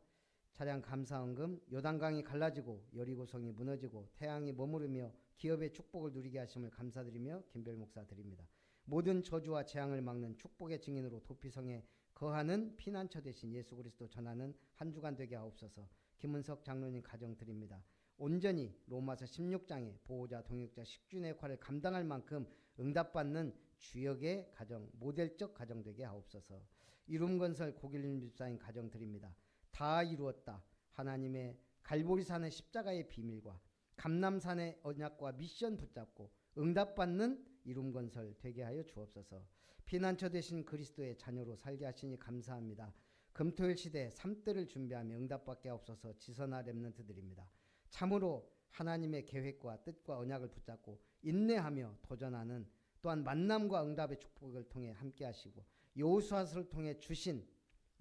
D: 차량 감사헌금 요단강이 갈라지고 여리고성이 무너지고 태양이 머무르며 기업의 축복을 누리게 하심을 감사드리며 김별 목사 드립니다. 모든 저주와 재앙을 막는 축복의 증인으로 도피성에 거하는 피난처 되신 예수 그리스도 전하는 한 주간 되게 하옵소서. 김은석 장로님 가정 드립니다. 온전히 로마서 16장의 보호자 동역자 식주인의 역할을 감당할 만큼 응답받는 주역의 가정 모델적 가정 되게 하옵소서. 이룸건설 고길림 집사님 가정 드립니다. 다 이루었다. 하나님의 갈보리산의 십자가의 비밀과 감남산의 언약과 미션 붙잡고 응답받는 이룸건설 되게 하여 주옵소서. 피난처 되신 그리스도의 자녀로 살게 하시니 감사합니다. 금토일 시대 3대를 준비하며 응답받게 하옵소서. 지선아 렘넌트들입니다. 참으로 하나님의 계획과 뜻과 언약을 붙잡고 인내하며 도전하는 또한 만남과 응답의 축복을 통해 함께 하시고 여호수아서를 통해 주신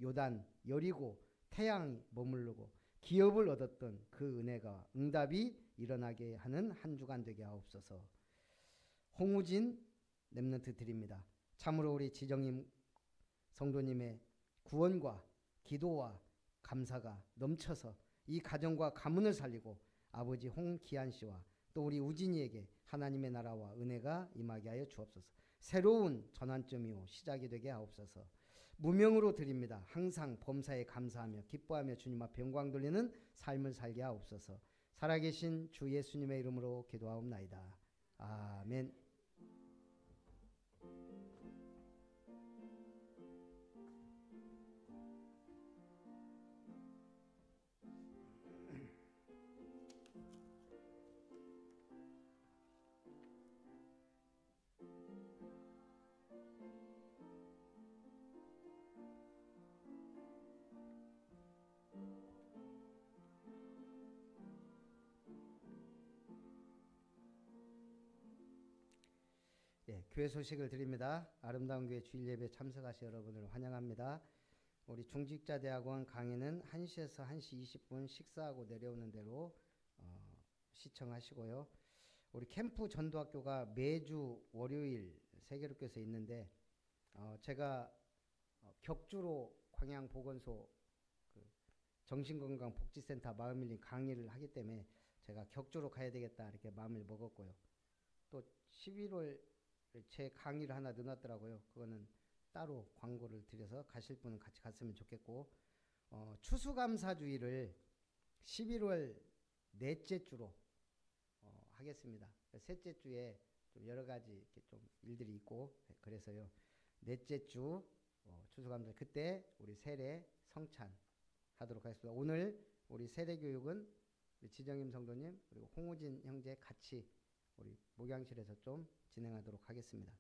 D: 요단, 여리고, 태양이 머무르고 기업을 얻었던 그 은혜가 응답이 일어나게 하는 한 주간 되게 하옵소서. 홍우진 렘넌트 드립니다. 참으로 우리 지정님 성도님의 구원과 기도와 감사가 넘쳐서 이 가정과 가문을 살리고 아버지 홍기한 씨와 또 우리 우진이에게 하나님의 나라와 은혜가 임하게 하여 주옵소서. 새로운 전환점이요 시작이 되게 하옵소서. 무명으로 드립니다. 항상 범사에 감사하며 기뻐하며 주님 앞에 영광 돌리는 삶을 살게 하옵소서. 살아계신 주 예수님의 이름으로 기도하옵나이다. 아멘. 교회 소식을 드립니다. 아름다운 교회 주일 예배 참석하신 여러분을 환영합니다. 우리 중직자대학원 강의는 1시에서 1시 20분 식사하고 내려오는 대로 시청하시고요. 우리 캠프 전도학교가 매주 월요일 세계로교에서 있는데 제가 격주로 광양보건소 정신건강복지센터 마음일린 강의를 하기 때문에 제가 격주로 가야 되겠다 이렇게 마음을 먹었고요. 또 11월 제 강의를 하나 넣어놨더라고요. 그거는 따로 광고를 드려서 가실 분은 같이 갔으면 좋겠고 추수감사주의를 11월 넷째 주로 하겠습니다. 셋째 주에 좀 여러 가지 이렇게 좀 일들이 있고 그래서요. 넷째 주 추수감사 그때 우리 세례 성찬 하도록 하겠습니다. 오늘 우리 세례 교육은 지정임 성도님 그리고 홍우진 형제 같이 우리 목양실에서 좀 진행하도록 하겠습니다.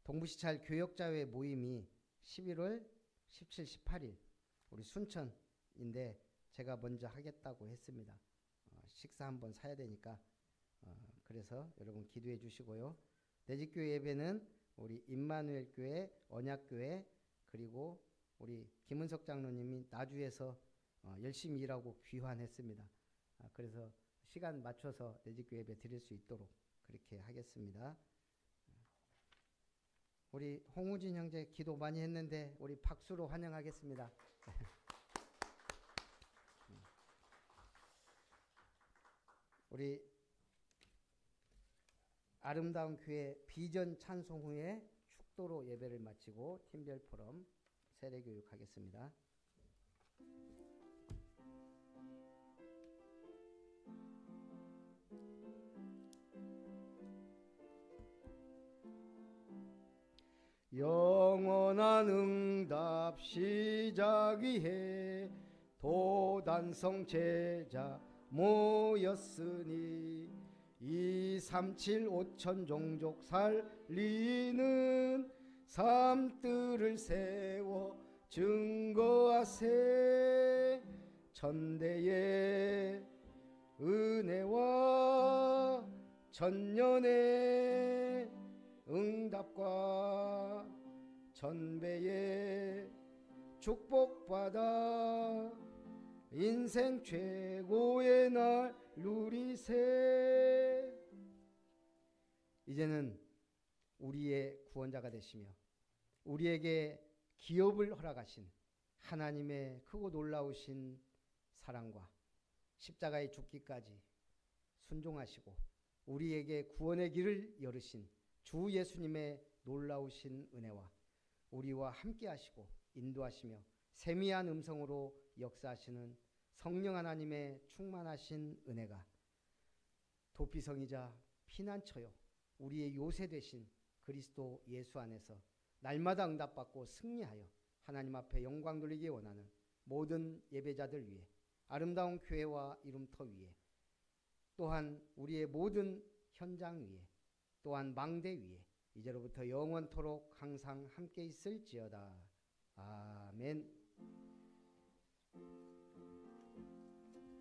D: 동부시찰 교역자회 모임이 11월 17, 18일 우리 순천인데 제가 먼저 하겠다고 했습니다. 식사 한번 사야 되니까 그래서 여러분 기도해 주시고요. 내집교회 예배는 우리 임마누엘교회, 언약교회 그리고 우리 김은석 장로님이 나주에서 열심히 일하고 귀환했습니다. 그래서 시간 맞춰서 내집교회 예배 드릴 수 있도록 그렇게 하겠습니다. 우리 홍우진 형제 기도 많이 했는데 우리 박수로 환영하겠습니다. 우리 아름다운 교회 비전 찬송 후에 축도로 예배를 마치고 팀별 포럼 세례 교육하겠습니다. 영원한 응답 시작 위해 도단성 제자 모였으니 237 5천 종족 살리는 삶들을 세워 증거하세. 천대의 은혜와 천년의 응답과 천배의 축복받아 인생 최고의 날 누리세. 이제는 우리의 구원자가 되시며 우리에게 기업을 허락하신 하나님의 크고 놀라우신 사랑과 십자가의 죽기까지 순종하시고 우리에게 구원의 길을 열으신 주 예수님의 놀라우신 은혜와 우리와 함께 하시고 인도하시며 세미한 음성으로 역사하시는 성령 하나님의 충만하신 은혜가 도피성이자 피난처요 우리의 요새 되신 그리스도 예수 안에서 날마다 응답받고 승리하여 하나님 앞에 영광 돌리기 원하는 모든 예배자들 위해 아름다운 교회와 이름터 위에 또한 우리의 모든 현장 위에 또한 망대 위에 이제로부터 영원토록 항상 함께 있을지어다. 아멘.